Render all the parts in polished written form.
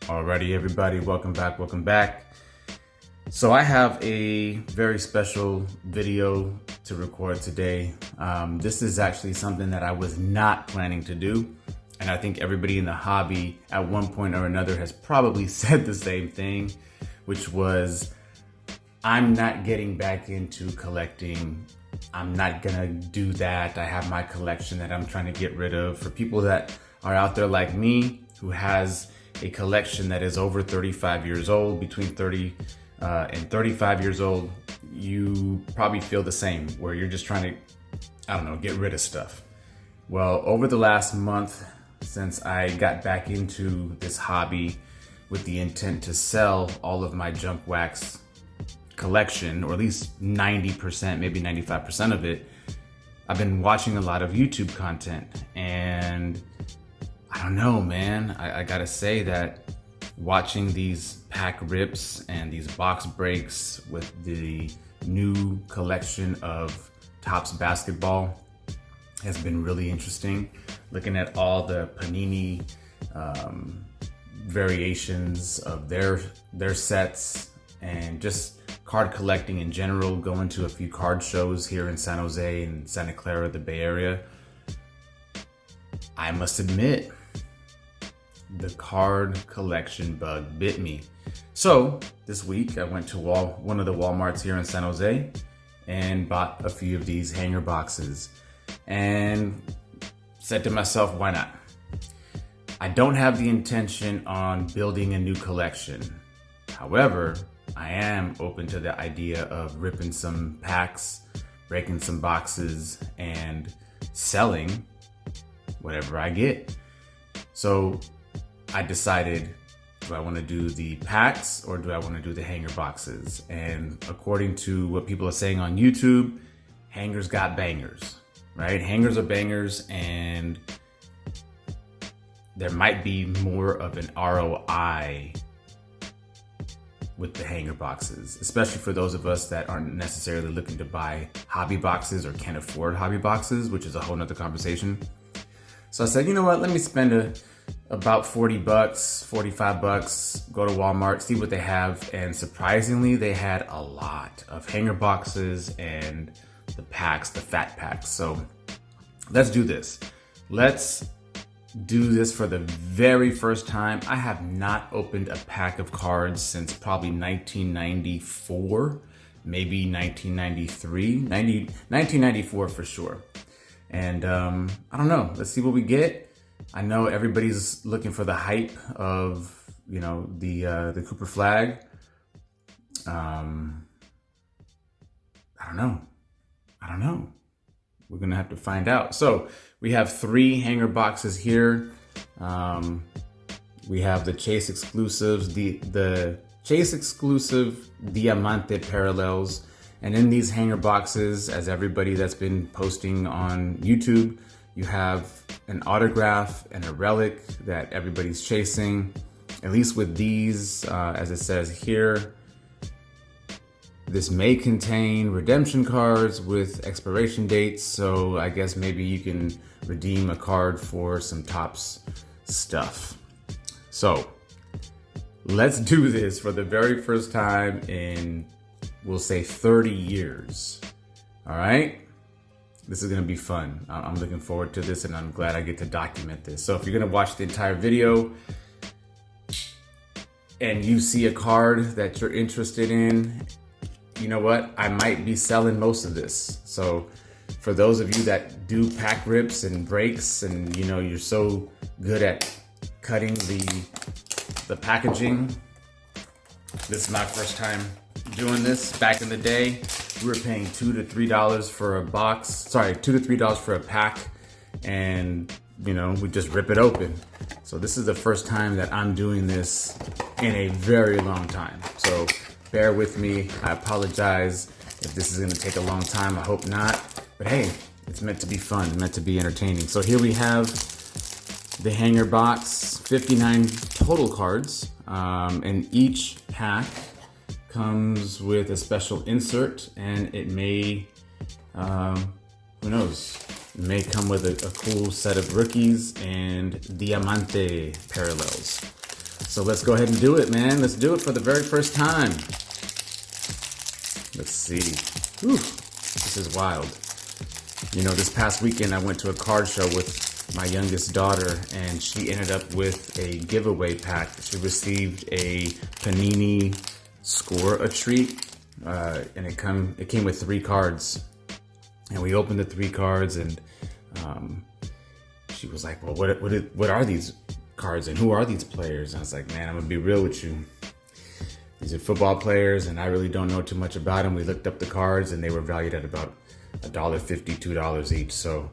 Alrighty, everybody, welcome back. So I have a very special video to record today. This is actually something that I was not planning to do, and I think everybody in the hobby at one point or another has probably said the same thing, which was, I'm not getting back into collecting. I'm not gonna do that. I have my collection that I'm trying to get rid of. For people that are out there like me, who has a collection that is over 35 years old, between 30 and 35 years old, you probably feel the same, where you're just trying to, get rid of stuff. Well, over the last month, since I got back into this hobby with the intent to sell all of my junk wax collection, or at least 90%, maybe 95% of it, I've been watching a lot of YouTube content, and I don't know, man. I gotta say that watching these pack rips and these box breaks with the new collection of Topps basketball has been really interesting. Looking at all the Panini variations of their sets, and just card collecting in general, going to a few card shows here in San Jose and Santa Clara, the Bay Area. I must admit, the card collection bug bit me. So this week I went to one of the Walmarts here in San Jose and bought a few of these hanger boxes and said to myself, why not? I don't have the intention on building a new collection. However, I am open to the idea of ripping some packs, breaking some boxes, and selling whatever I get. So I decided, do I want to do the packs or do I want to do the hanger boxes? And according to what people are saying on YouTube, hangers got bangers, right? Hangers are bangers, and there might be more of an ROI with the hanger boxes, especially for those of us that aren't necessarily looking to buy hobby boxes or can't afford hobby boxes, which is a whole nother conversation. So I said, you know what, let me spend about $40, 45 bucks, go to Walmart, see what they have. And surprisingly, they had a lot of hanger boxes and the packs, the fat packs. So let's do this. Let's do this for the very first time. I have not opened a pack of cards since probably 1994, maybe 1994 for sure. And I don't know, let's see what we get. I know everybody's looking for the hype of, the Cooper Flagg. I don't know. We're gonna have to find out. So we have 3 hanger boxes here. We have the Chase exclusives, the Chase exclusive Diamante parallels. And in these hanger boxes, as everybody that's been posting on YouTube, you have an autograph and a relic that everybody's chasing. At least with these, as it says here, this may contain redemption cards with expiration dates. So I guess maybe you can redeem a card for some Topps stuff. So let's do this for the very first time in, we'll say, 30 years. All right. This is going to be fun. I'm looking forward to this, and I'm glad I get to document this. So if you're going to watch the entire video and you see a card that you're interested in, you know what? I might be selling most of this. So for those of you that do pack rips and breaks, and you're so good at cutting the packaging, this is my first time doing this. Back in the day, we were paying $2 to $3 for a box. Sorry, $2 to $3 for a pack, and we just rip it open. So this is the first time that I'm doing this in a very long time. So bear with me. I apologize if this is going to take a long time. I hope not. But hey, it's meant to be fun, meant to be entertaining. So here we have the hanger box, 59 total cards, and each pack comes with a special insert, and it may, who knows, it may come with a cool set of rookies and Diamante parallels. So let's go ahead and do it, man. Let's do it for the very first time. Let's see. Whew, this is wild. You know, this past weekend I went to a card show with my youngest daughter, and she ended up with a giveaway pack. She received a Panini Score a Treat, and it came with 3 cards. And we opened the 3 cards, and she was like, well, what are these cards and who are these players? And I was like, man, I'm gonna be real with you. These are football players, and I really don't know too much about them. We looked up the cards, and they were valued at about $1.50, $2 each. So,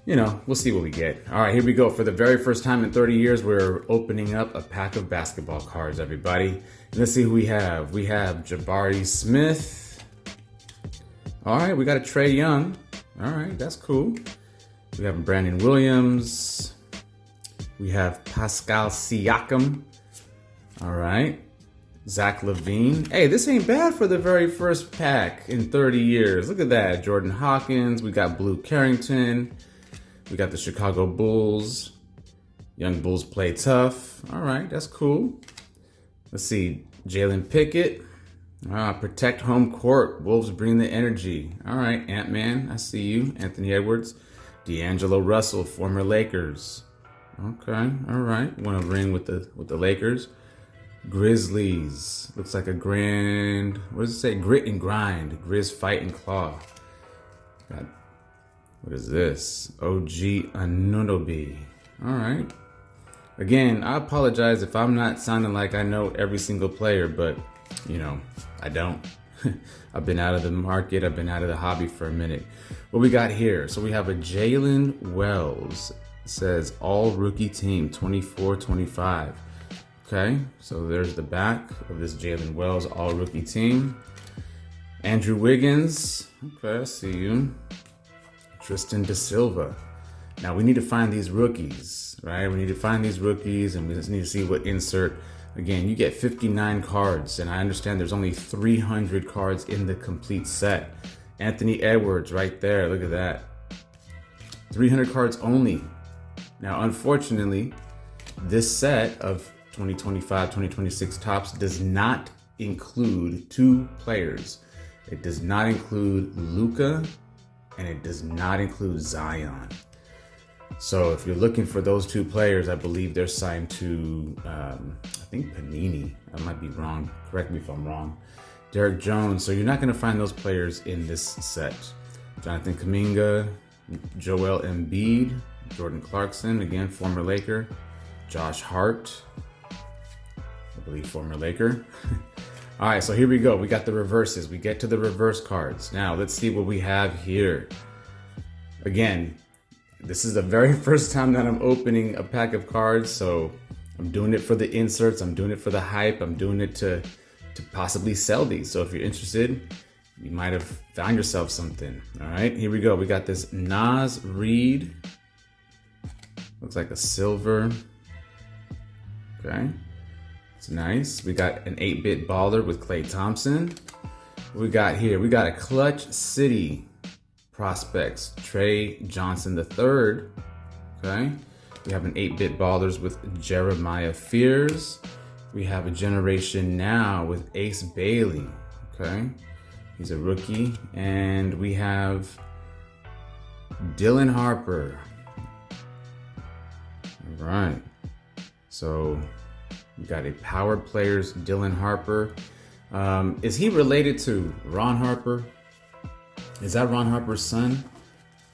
you know, we'll see what we get. All right, here we go. For the very first time in 30 years, we're opening up a pack of basketball cards, everybody. And let's see who we have. We have Jabari Smith. All right, we got a Trae Young. All right, that's cool. We have Brandon Williams. We have Pascal Siakam. All right. Zach LaVine. Hey, this ain't bad for the very first pack in 30 years. Look at that. Jordan Hawkins. We got Blue Carrington. We got the Chicago Bulls. Young Bulls play tough. All right, that's cool. Let's see. Jalen Pickett. Protect home court. Wolves bring the energy. All right, Ant-Man. I see you. Anthony Edwards. D'Angelo Russell, former Lakers. Okay, all right. Want to ring with the Lakers. Grizzlies. Looks like a grand, what does it say? Grit and grind. Grizz fight and claw. Got, what is this? OG Anunoby. All right. Again, I apologize if I'm not sounding like I know every single player, but, you know, I don't. I've been out of the market. I've been out of the hobby for a minute. What we got here? So we have a Jalen Wells. It says all rookie team 24-25. Okay, so there's the back of this Jalen Wells all rookie team. Andrew Wiggins. Okay, I see you. Tristan Da Silva. Now we need to find these rookies, right? We need to find these rookies, and we just need to see what insert. Again, you get 59 cards, and I understand there's only 300 cards in the complete set. Anthony Edwards right there, look at that. 300 cards only. Now, unfortunately, this set of 2025, 2026 tops does not include 2 players. It does not include Luka, and it does not include Zion. So if you're looking for those 2 players, I believe they're signed to, I think Panini. I might be wrong. Correct me if I'm wrong. Derek Jones. So you're not going to find those players in this set. Jonathan Kuminga, Joel Embiid, Jordan Clarkson, again, former Laker. Josh Hart, I believe former Laker. All right, so here we go. We got the reverses. We get to the reverse cards. Now let's see what we have here. Again, this is the very first time that I'm opening a pack of cards, so I'm doing it for the inserts. I'm doing it for the hype. I'm doing it to possibly sell these. So if you're interested, you might have found yourself something. All right, here we go. We got this Naz Reid. Looks like a silver. Okay, it's nice. We got an 8-bit baller with Klay Thompson. What we got here? We got a Clutch City prospects, Trey Johnson III. Okay, we have an 8-bit ballers with Jeremiah Fears. We have a Generation Now with Ace Bailey. Okay, he's a rookie. And we have Dylan Harper. All right, so we got a Power Players Dylan Harper. Is he related to Ron Harper? Is that Ron Harper's son?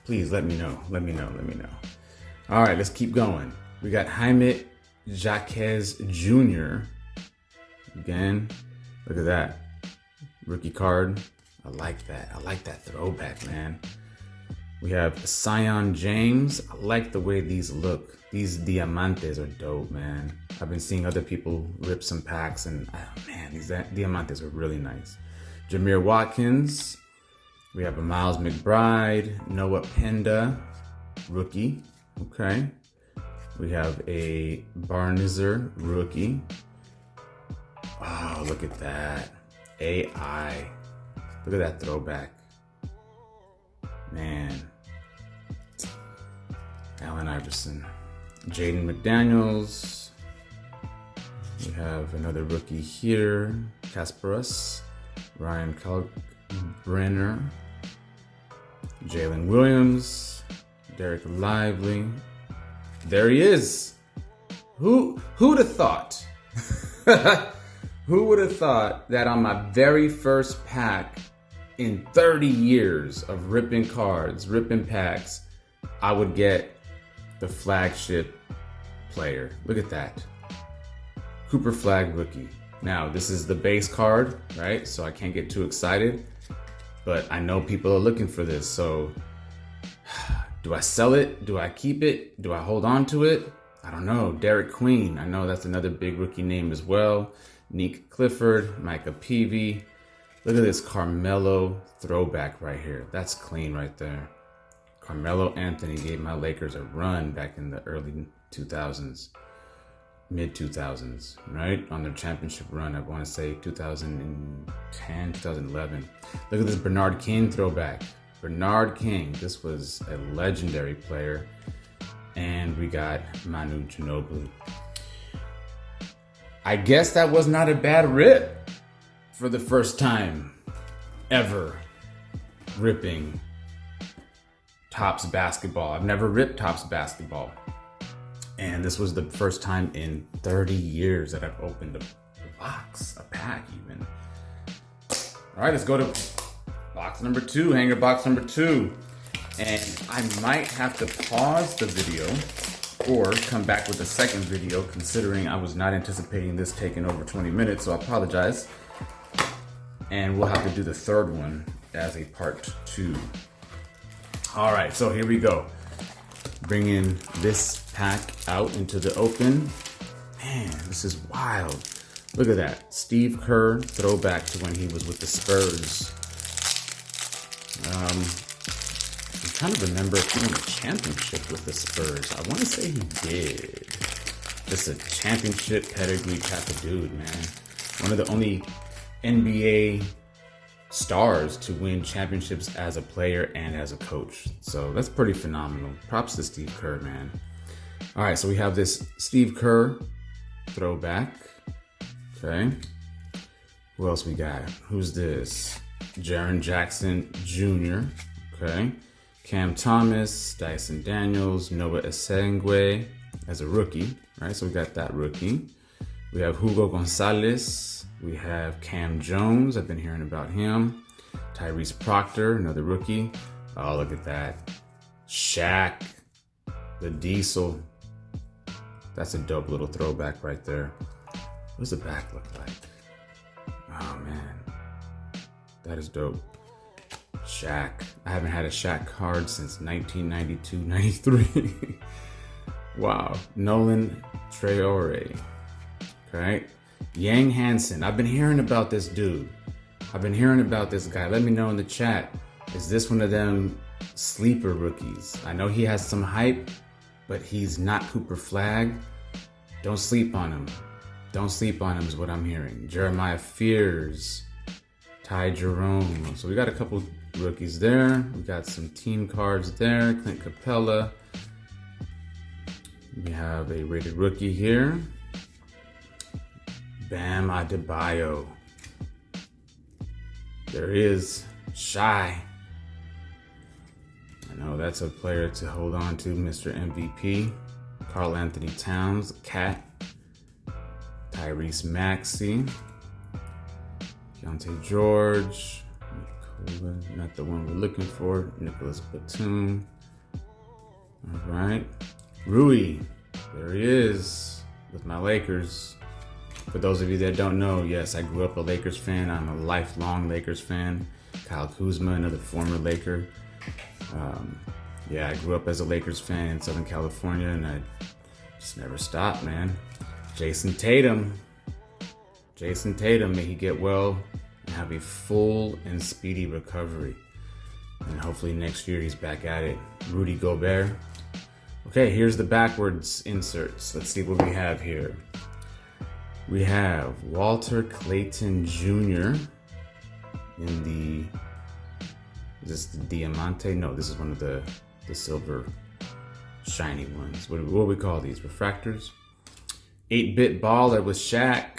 Please let me know. Let me know. All right, let's keep going. We got Jaime Jaquez Jr. Again, look at that. Rookie card. I like that. I like that throwback, man. We have Sion James. I like the way these look. These Diamantes are dope, man. I've been seeing other people rip some packs, and man, these Diamantes are really nice. Jameer Watkins. We have a Miles McBride, Noah Penda, rookie. Okay. We have a Barnizer, rookie. Oh, look at that. AI. Look at that throwback. Man. Allen Iverson. Jaden McDaniels. We have another rookie here, Kasparus, Ryan Kalkbrenner, Jalen Williams, Derek Lively. There he is. Who'd have thought? Who would have thought that on my very first pack in 30 years of ripping cards, ripping packs, I would get the flagship player. Look at that. Cooper Flagg rookie. Now, this is the base card, right? So I can't get too excited, but I know people are looking for this. So do I sell it? Do I keep it? Do I hold on to it? I don't know. Derek Queen. I know that's another big rookie name as well. Nick Clifford, Micah Peavy. Look at this Carmelo throwback right here. That's clean right there. Carmelo Anthony gave my Lakers a run back in the early 2000s, mid 2000s, right? On their championship run, I want to say 2010, 2011. Look at this Bernard King throwback. Bernard King, this was a legendary player. And we got Manu Ginobili. I guess that was not a bad rip for the first time ever ripping Topps basketball. I've never ripped Topps basketball. And this was the first time in 30 years that I've opened a box, a pack even. All right, let's go to box number 2, hanger box number 2. And I might have to pause the video or come back with a second video, considering I was not anticipating this taking over 20 minutes, so I apologize. And we'll have to do the third one as a part 2. All right, so here we go. Bringing this pack out into the open. Man, this is wild. Look at that. Steve Kerr throwback to when he was with the Spurs. I'm trying to remember if he won a championship with the Spurs. I want to say he did. Just a championship pedigree type of dude, man. One of the only NBA stars to win championships as a player and as a coach. So that's pretty phenomenal. Props to Steve Kerr, man. All right, so we have this Steve Kerr throwback. Okay. Who else we got? Who's this? Jaren Jackson Jr. Okay. Cam Thomas, Dyson Daniels, Noah Esengwe as a rookie, right? So we got that rookie. We have Hugo Gonzalez. We have Cam Jones. I've been hearing about him. Tyrese Proctor, another rookie. Oh, look at that. Shaq, the Diesel. That's a dope little throwback right there. What does the back look like? Oh, man. That is dope. Shaq. I haven't had a Shaq card since 1992-93. Wow. Nolan Traore. Okay. Yang Hansen. I've been hearing about this dude. I've been hearing about this guy. Let me know in the chat. Is this one of them sleeper rookies? I know he has some hype, but he's not Cooper Flagg. Don't sleep on him. Don't sleep on him is what I'm hearing. Jeremiah Fears. Ty Jerome. So we got a couple rookies there. We got some team cards there. Clint Capella. We have a rated rookie here. Bam Adebayo. There he is. Shy. I know that's a player to hold on to, Mr. MVP. Karl Anthony Towns, Cat. Tyrese Maxey. Keontae George. Not the one we're looking for. Nicholas Batum. All right. Rui. There he is with my Lakers. For those of you that don't know, yes, I grew up a Lakers fan. I'm a lifelong Lakers fan. Kyle Kuzma, another former Laker. Yeah, I grew up as a Lakers fan in Southern California, and I just never stopped, man. Jason Tatum. Jason Tatum, may he get well and have a full and speedy recovery. And hopefully next year he's back at it. Rudy Gobert. Okay, here's the backwards inserts. Let's see what we have here. We have Walter Clayton Jr. in the, is this the Diamante? No, this is one of the silver shiny ones. What do we call these? Refractors? 8-bit baller with Shaq.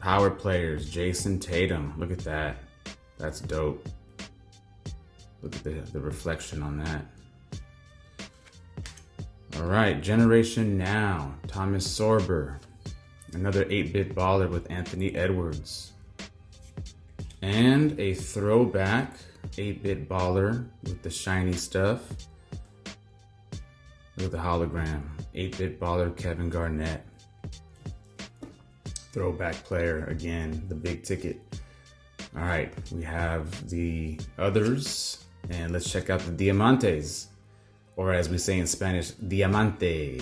Power players, Jason Tatum. Look at that. That's dope. Look at the reflection on that. All right, Generation Now, Thomas Sorber. Another 8-bit baller with Anthony Edwards. And a throwback 8-bit baller with the shiny stuff. Look at the hologram. 8-bit baller Kevin Garnett. Throwback player again, the big ticket. All right, we have the others, and let's check out the Diamantes, or as we say in Spanish, Diamante.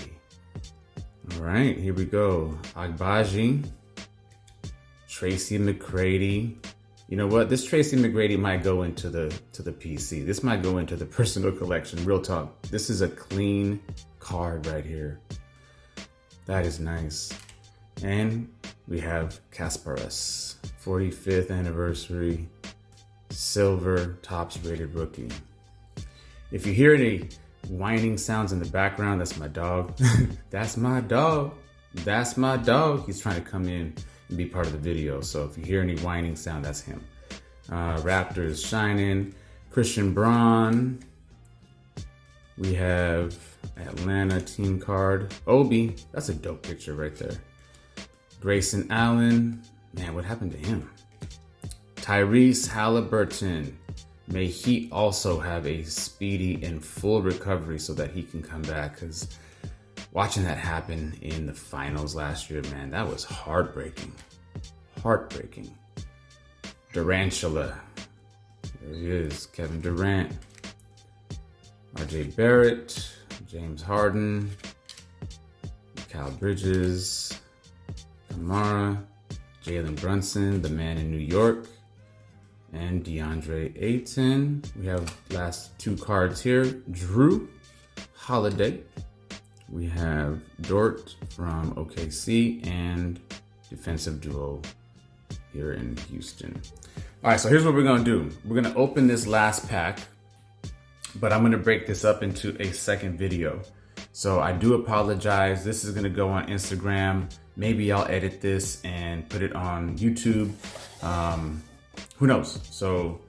All right, here we go. Agbaji, Tracy McGrady. You know what? This Tracy McGrady might go into the PC. This might go into the personal collection. Real talk. This is a clean card right here. That is nice. And we have Kasparas, 45th anniversary, silver, tops rated rookie. If you hear any whining sounds in the background, that's my dog. That's my dog. That's my dog. He's trying to come in and be part of the video. So if you hear any whining sound, that's him. Raptors shining. Christian Braun. We have Atlanta team card. Obi. That's a dope picture right there. Grayson Allen. Man, what happened to him? Tyrese Halliburton. May he also have a speedy and full recovery so that he can come back, because watching that happen in the finals last year, man, that was heartbreaking. Heartbreaking. Durantula. There he is. Kevin Durant. RJ Barrett. James Harden. Cal Bridges. Kamara. Jalen Brunson, the man in New York. And DeAndre Ayton. We have last two cards here. Drew Holiday. We have Dort from OKC and defensive duo here in Houston. All right, so here's what we're gonna do. We're gonna open this last pack, but I'm gonna break this up into a second video. So I do apologize. This is gonna go on Instagram. Maybe I'll edit this and put it on YouTube. Who knows? So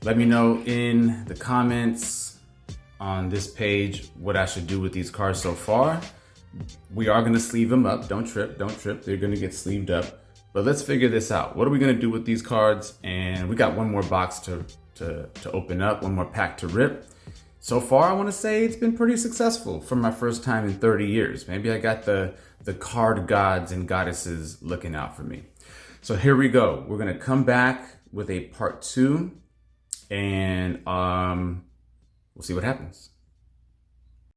let me know in the comments on this page what I should do with these cards so far. We are gonna sleeve them up. Don't trip, don't trip. They're gonna get sleeved up. But let's figure this out. What are we gonna do with these cards? And we got one more box to open up, one more pack to rip. So far, I wanna say it's been pretty successful for my first time in 30 years. Maybe I got the card gods and goddesses looking out for me. So here we go. We're gonna come back with a part 2 and we'll see what happens.